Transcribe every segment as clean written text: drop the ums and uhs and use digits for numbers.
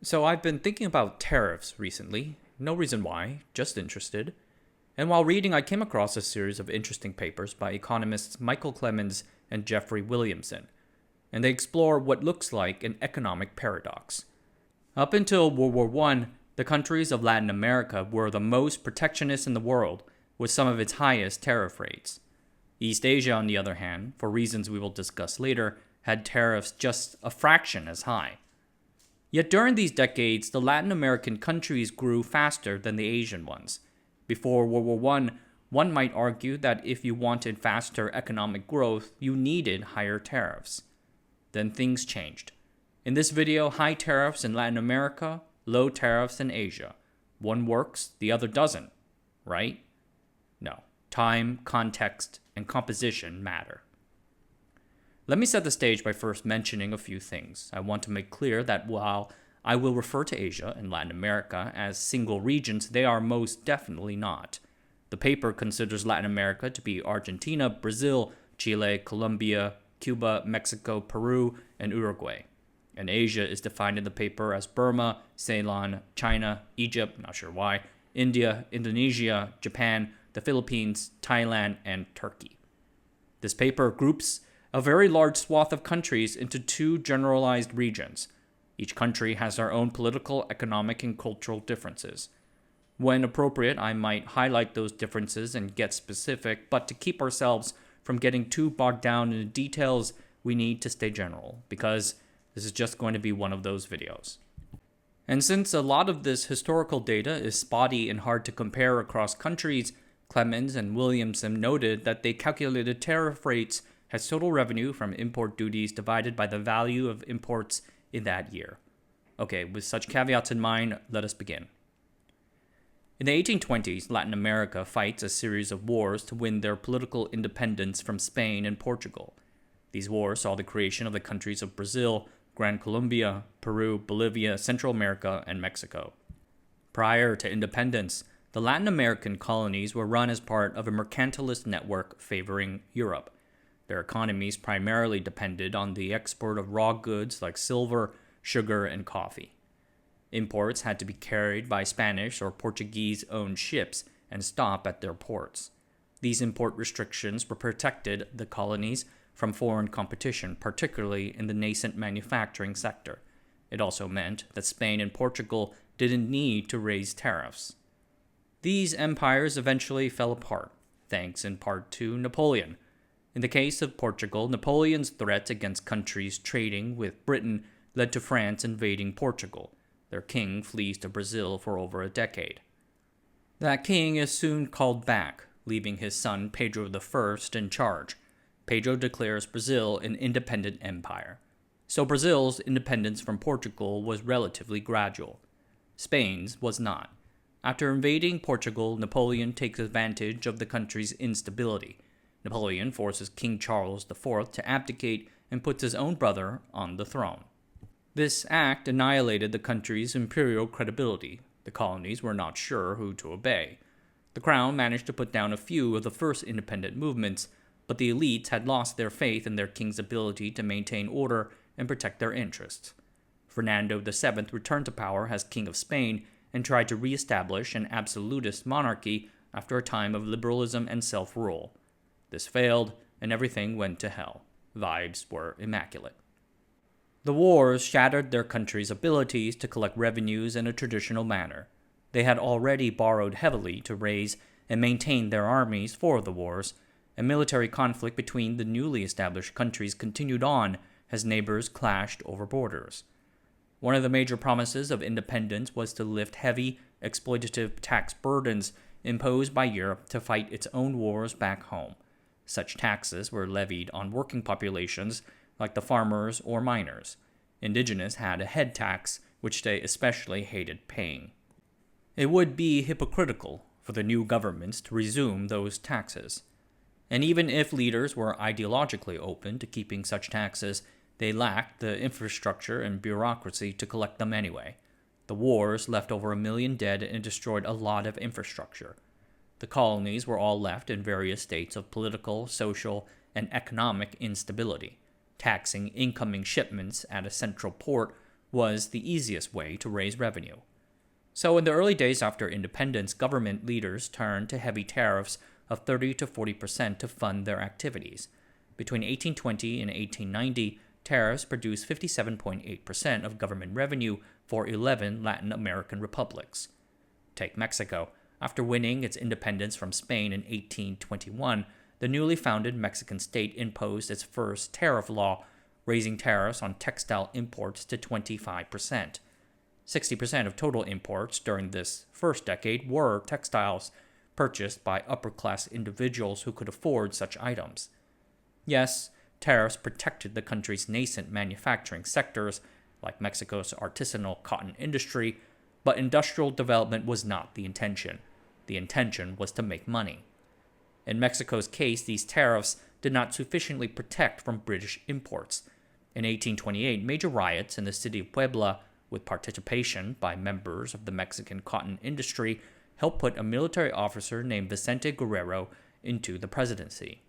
So I've been thinking about tariffs recently. No reason why, just interested. And while reading, I came across a series of interesting papers by economists Michael Clemens and Jeffrey Williamson, and they explore what looks like an economic paradox. Up until World War I, the countries of Latin America were the most protectionist in the world, with some of its highest tariff rates. East Asia, on the other hand, for reasons we will discuss later, had tariffs just a fraction as high. Yet during these decades, the Latin American countries grew faster than the Asian ones. Before World War I, one might argue that if you wanted faster economic growth, you needed higher tariffs. Then things changed. In this video, high tariffs in Latin America, low tariffs in Asia. One works, the other doesn't, right? No. Time, context, and composition matter. Let me set the stage by first mentioning a few things. I want to make clear that while I will refer to Asia and Latin America as single regions, they are most definitely not. The paper considers Latin America to be Argentina, Brazil, Chile, Colombia, Cuba, Mexico, Peru, and Uruguay. And Asia is defined in the paper as Burma, Ceylon, China, Egypt, not sure why, India, Indonesia, Japan, the Philippines, Thailand, and Turkey. This paper groups a very large swath of countries into two generalized regions. Each country has their own political, economic, and cultural differences. When appropriate, I might highlight those differences and get specific, but to keep ourselves from getting too bogged down in the details, we need to stay general, because this is just going to be one of those videos. And since a lot of this historical data is spotty and hard to compare across countries, Clemens and Williamson noted that they calculated tariff rates as total revenue from import duties divided by the value of imports in that year. Okay, with such caveats in mind, let us begin. In the 1820s, Latin America fights a series of wars to win their political independence from Spain and Portugal. These wars saw the creation of the countries of Brazil, Gran Colombia, Peru, Bolivia, Central America, and Mexico. Prior to independence, the Latin American colonies were run as part of a mercantilist network favoring Europe. Their economies primarily depended on the export of raw goods like silver, sugar, and coffee. Imports had to be carried by Spanish or Portuguese-owned ships and stop at their ports. These import restrictions protected the colonies from foreign competition, particularly in the nascent manufacturing sector. It also meant that Spain and Portugal didn't need to raise tariffs. These empires eventually fell apart, thanks in part to Napoleon. In the case of Portugal, Napoleon's threat against countries trading with Britain led to France invading Portugal. Their king flees to Brazil for over a decade. That king is soon called back, leaving his son Pedro I in charge. Pedro declares Brazil an independent empire. So Brazil's independence from Portugal was relatively gradual. Spain's was not. After invading Portugal, Napoleon takes advantage of the country's instability. Napoleon forces King Charles IV to abdicate and puts his own brother on the throne. This act annihilated the country's imperial credibility. The colonies were not sure who to obey. The crown managed to put down a few of the first independent movements, but the elites had lost their faith in their king's ability to maintain order and protect their interests. Fernando VII returned to power as King of Spain and tried to re-establish an absolutist monarchy after a time of liberalism and self-rule. This failed, and everything went to hell. Vibes were immaculate. The wars shattered their country's abilities to collect revenues in a traditional manner. They had already borrowed heavily to raise and maintain their armies for the wars, and military conflict between the newly established countries continued on as neighbors clashed over borders. One of the major promises of independence was to lift heavy, exploitative tax burdens imposed by Europe to fight its own wars back home. Such taxes were levied on working populations like the farmers or miners. Indigenous had a head tax, which they especially hated paying. It would be hypocritical for the new governments to resume those taxes. And even if leaders were ideologically open to keeping such taxes, they lacked the infrastructure and bureaucracy to collect them anyway. The wars left over 1 million dead and destroyed a lot of infrastructure. The colonies were all left in various states of political, social, and economic instability. Taxing incoming shipments at a central port was the easiest way to raise revenue. So in the early days after independence, government leaders turned to heavy tariffs of 30 to 40% to fund their activities. Between 1820 and 1890, tariffs produced 57.8% of government revenue for 11 Latin American republics. Take Mexico. After winning its independence from Spain in 1821, the newly founded Mexican state imposed its first tariff law, raising tariffs on textile imports to 25%. 60% of total imports during this first decade were textiles, purchased by upper-class individuals who could afford such items. Yes, tariffs protected the country's nascent manufacturing sectors, like Mexico's artisanal cotton industry, but industrial development was not the intention. The intention was to make money. In Mexico's case, these tariffs did not sufficiently protect from British imports. In 1828, major riots in the city of Puebla, with participation by members of the Mexican cotton industry, helped put a military officer named Vicente Guerrero into the presidency.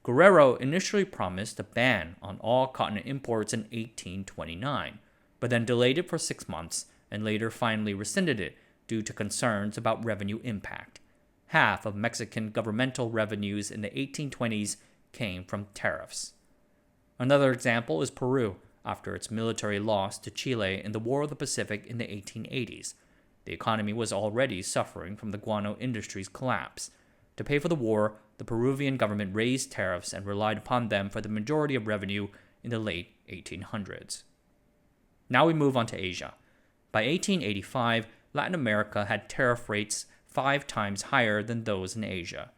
Guerrero initially promised a ban on all cotton imports in 1829, but then delayed it for 6 months and later finally rescinded it due to concerns about revenue impact. Half of Mexican governmental revenues in the 1820s came from tariffs. Another example is Peru, after its military loss to Chile in the War of the Pacific in the 1880s. The economy was already suffering from the guano industry's collapse. To pay for the war, the Peruvian government raised tariffs and relied upon them for the majority of revenue in the late 1800s. Now we move on to Asia. By 1885, Latin America had tariff rates 5 times higher than those in Asia.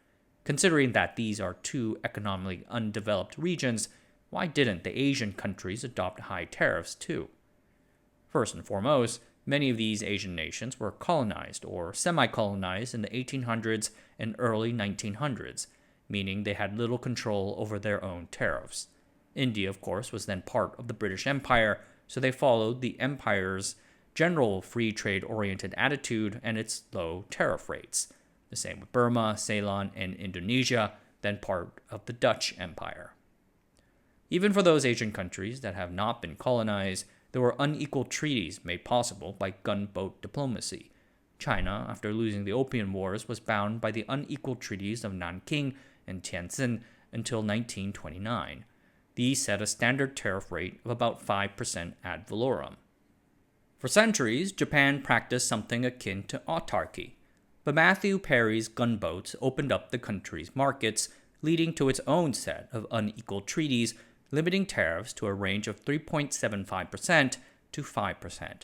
Considering that these are two economically undeveloped regions, why didn't the Asian countries adopt high tariffs too? First and foremost, many of these Asian nations were colonized or semi-colonized in the 1800s and early 1900s, meaning they had little control over their own tariffs. India, of course, was then part of the British Empire, so they followed the empire's general free trade-oriented attitude and its low tariff rates. The same with Burma, Ceylon, and Indonesia, then part of the Dutch Empire. Even for those Asian countries that have not been colonized, there were unequal treaties made possible by gunboat diplomacy. China, after losing the Opium Wars, was bound by the unequal treaties of Nanking and Tientsin until 1929. These set a standard tariff rate of about 5% ad valorem. For centuries, Japan practiced something akin to autarky, but Matthew Perry's gunboats opened up the country's markets, leading to its own set of unequal treaties, limiting tariffs to a range of 3.75% to 5%.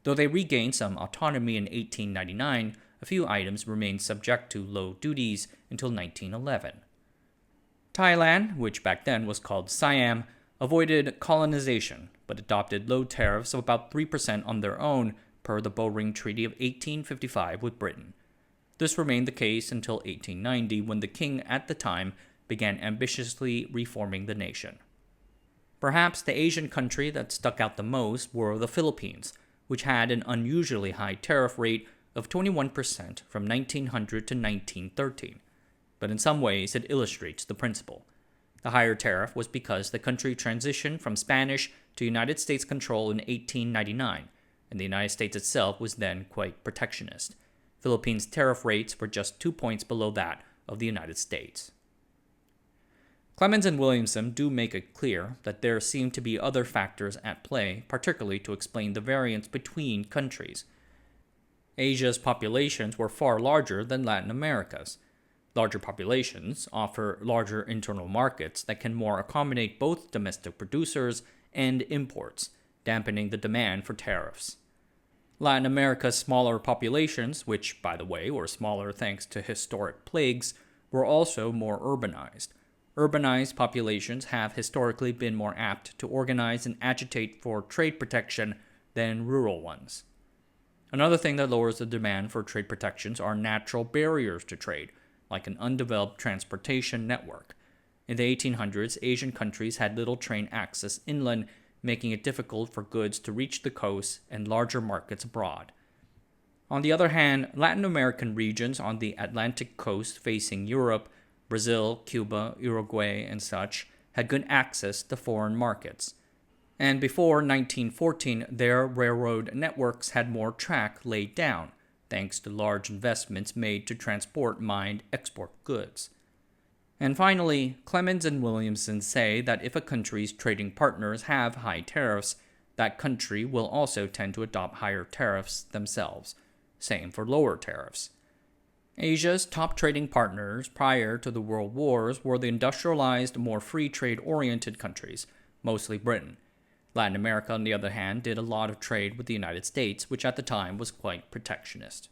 Though they regained some autonomy in 1899, a few items remained subject to low duties until 1911. Thailand, which back then was called Siam, avoided colonization, but adopted low tariffs of about 3% on their own per the Bowring Treaty of 1855 with Britain. This remained the case until 1890, when the king at the time began ambitiously reforming the nation. Perhaps the Asian country that stuck out the most were the Philippines, which had an unusually high tariff rate of 21% from 1900 to 1913. But in some ways, it illustrates the principle. The higher tariff was because the country transitioned from Spanish to United States control in 1899, and the United States itself was then quite protectionist. Philippines' tariff rates were just 2 points below that of the United States. Clemens and Williamson do make it clear that there seem to be other factors at play, particularly to explain the variance between countries. Asia's populations were far larger than Latin America's. Larger populations offer larger internal markets that can more accommodate both domestic producers and imports, dampening the demand for tariffs. Latin America's smaller populations, which, by the way, were smaller thanks to historic plagues, were also more urbanized. Urbanized populations have historically been more apt to organize and agitate for trade protection than rural ones. Another thing that lowers the demand for trade protections are natural barriers to trade, like an undeveloped transportation network. In the 1800s, Asian countries had little train access inland, making it difficult for goods to reach the coast and larger markets abroad. On the other hand, Latin American regions on the Atlantic coast facing Europe, Brazil, Cuba, Uruguay, and such, had good access to foreign markets. And before 1914, their railroad networks had more track laid down, thanks to large investments made to transport mined export goods. And finally, Clemens and Williamson say that if a country's trading partners have high tariffs, that country will also tend to adopt higher tariffs themselves. Same for lower tariffs. Asia's top trading partners prior to the World Wars were the industrialized, more free trade-oriented countries, mostly Britain. Latin America, on the other hand, did a lot of trade with the United States, which at the time was quite protectionist.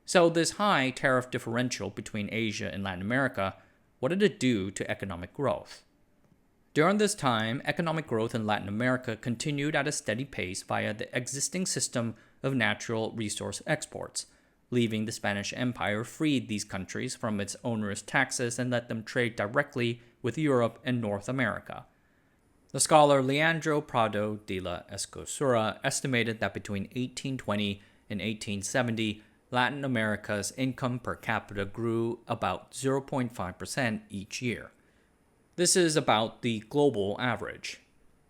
So this high tariff differential between Asia and Latin America, what did it do to economic growth? During this time, economic growth in Latin America continued at a steady pace via the existing system of natural resource exports, leaving the Spanish Empire freed these countries from its onerous taxes and let them trade directly with Europe and North America. The scholar Leandro Prado de la Escosura estimated that between 1820 and 1870, Latin America's income per capita grew about 0.5% each year. This is about the global average.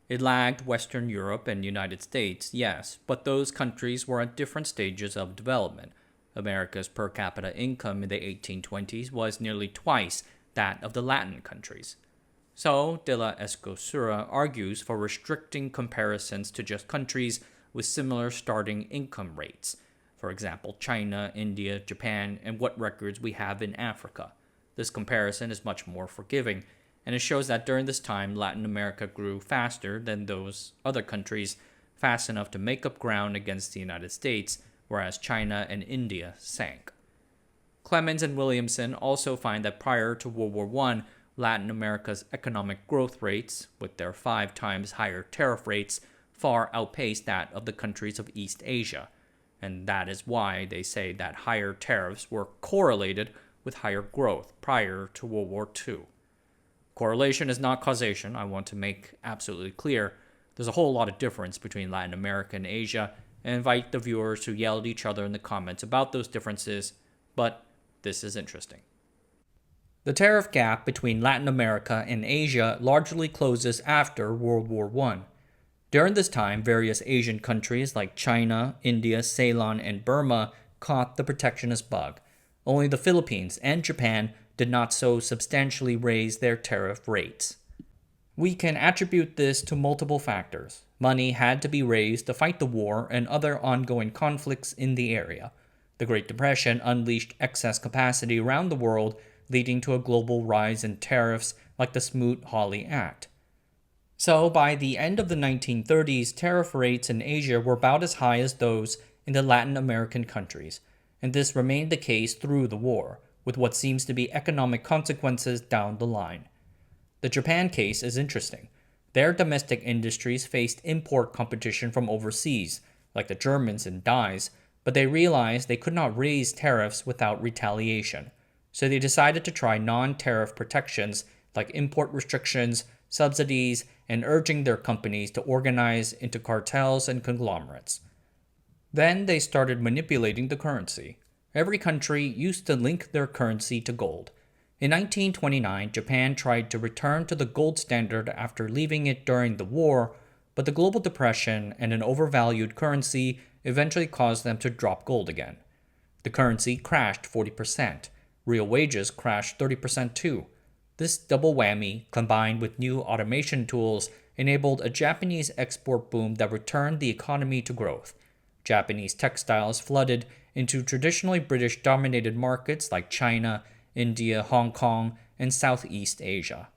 It lagged Western Europe and United States, yes, but those countries were at different stages of development. America's per capita income in the 1820s was nearly twice that of the Latin countries. So, de la Escosura argues for restricting comparisons to just countries with similar starting income rates. For example, China, India, Japan, and what records we have in Africa. This comparison is much more forgiving, and it shows that during this time, Latin America grew faster than those other countries, fast enough to make up ground against the United States, whereas China and India sank. Clemens and Williamson also find that prior to World War I, Latin America's economic growth rates, with their 5 times higher tariff rates, far outpaced that of the countries of East Asia, and that is why they say that higher tariffs were correlated with higher growth prior to World War II. Correlation is not causation, I want to make absolutely clear. There's a whole lot of difference between Latin America and Asia, and invite the viewers to yell at each other in the comments about those differences, but this is interesting. The tariff gap between Latin America and Asia largely closes after World War I. During this time, various Asian countries like China, India, Ceylon, and Burma caught the protectionist bug. Only the Philippines and Japan did not so substantially raise their tariff rates. We can attribute this to multiple factors. Money had to be raised to fight the war and other ongoing conflicts in the area. The Great Depression unleashed excess capacity around the world, leading to a global rise in tariffs like the Smoot-Hawley Act. So, by the end of the 1930s, tariff rates in Asia were about as high as those in the Latin American countries, and this remained the case through the war, with what seems to be economic consequences down the line. The Japan case is interesting. Their domestic industries faced import competition from overseas, like the Germans in dyes, but they realized they could not raise tariffs without retaliation. So they decided to try non-tariff protections like import restrictions, subsidies, and urging their companies to organize into cartels and conglomerates. Then they started manipulating the currency. Every country used to link their currency to gold. In 1929, Japan tried to return to the gold standard after leaving it during the war, but the global depression and an overvalued currency eventually caused them to drop gold again. The currency crashed 40%. Real wages crashed 30% too. This double whammy, combined with new automation tools, enabled a Japanese export boom that returned the economy to growth. Japanese textiles flooded into traditionally British-dominated markets like China, India, Hong Kong, and Southeast Asia.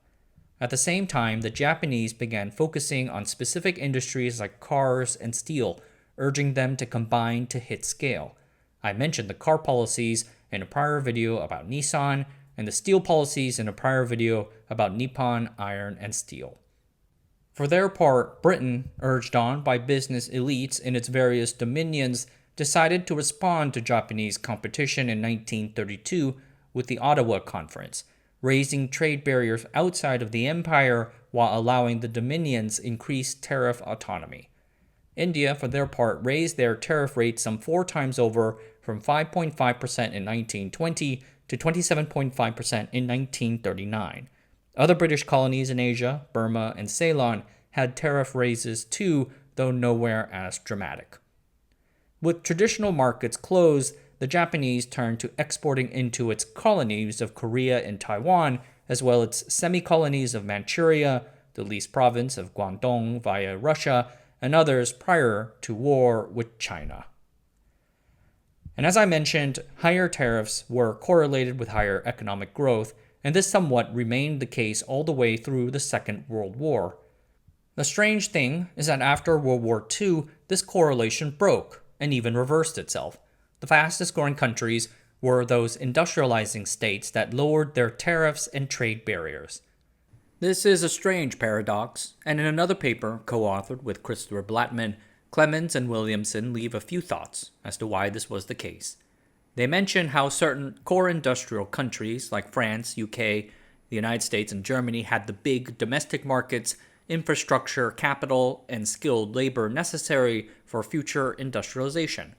At the same time, the Japanese began focusing on specific industries like cars and steel, urging them to combine to hit scale. I mentioned the car policies in a prior video about Nissan, and the steel policies in a prior video about Nippon Iron and Steel. For their part, Britain, urged on by business elites in its various dominions, decided to respond to Japanese competition in 1932 with the Ottawa Conference, raising trade barriers outside of the empire while allowing the dominions increased tariff autonomy. India, for their part, raised their tariff rate some 4 times over from 5.5% in 1920 to 27.5% in 1939. Other British colonies in Asia, Burma, and Ceylon had tariff raises too, though nowhere as dramatic. With traditional markets closed, the Japanese turned to exporting into its colonies of Korea and Taiwan, as well as semi-colonies of Manchuria, the leased province of Guangdong via Russia, and others prior to war with China. And as I mentioned, higher tariffs were correlated with higher economic growth, and this somewhat remained the case all the way through the Second World War. The strange thing is that after World War II, this correlation broke and even reversed itself. The fastest growing countries were those industrializing states that lowered their tariffs and trade barriers. This is a strange paradox, and in another paper co-authored with Christopher Blattman, Clemens and Williamson leave a few thoughts as to why this was the case. They mention how certain core industrial countries like France, UK, the United States, and Germany had the big domestic markets, infrastructure, capital, and skilled labor necessary for future industrialization.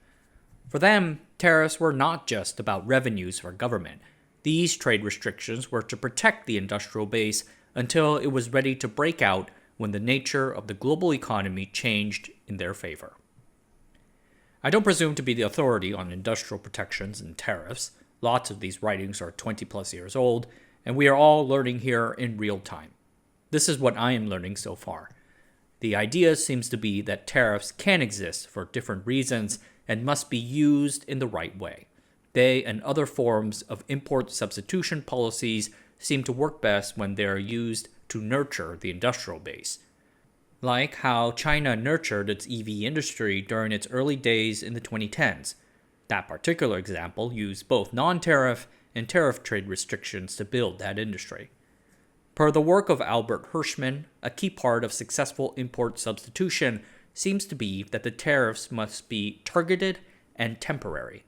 For them, tariffs were not just about revenues for government. These trade restrictions were to protect the industrial base until it was ready to break out when the nature of the global economy changed in their favor. I don't presume to be the authority on industrial protections and tariffs. Lots of these writings are 20 plus years old, and we are all learning here in real time. This is what I am learning so far. The idea seems to be that tariffs can exist for different reasons and must be used in the right way. They and other forms of import substitution policies seem to work best when they are used to nurture the industrial base. Like how China nurtured its EV industry during its early days in the 2010s. That particular example used both non-tariff and tariff trade restrictions to build that industry. Per the work of Albert Hirschman, a key part of successful import substitution seems to be that the tariffs must be targeted and temporary.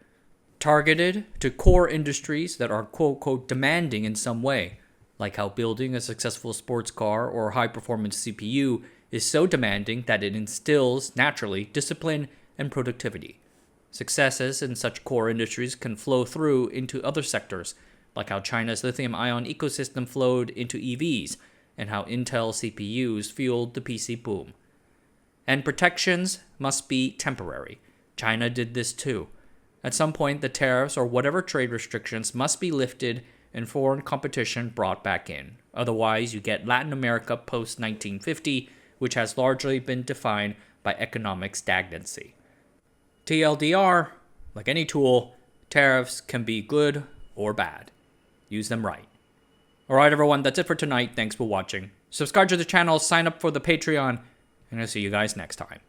Targeted to core industries that are quote-unquote demanding in some way, like how building a successful sports car or high-performance CPU is so demanding that it instills, naturally, discipline and productivity. Successes in such core industries can flow through into other sectors, like how China's lithium-ion ecosystem flowed into EVs, and how Intel CPUs fueled the PC boom. And protections must be temporary. China did this too. At some point, the tariffs or whatever trade restrictions must be lifted and foreign competition brought back in. Otherwise, you get Latin America post-1950, which has largely been defined by economic stagnancy. TLDR, like any tool, tariffs can be good or bad. Use them right. Alright everyone, that's it for tonight. Thanks for watching. Subscribe to the channel, sign up for the Patreon, and I'll see you guys next time.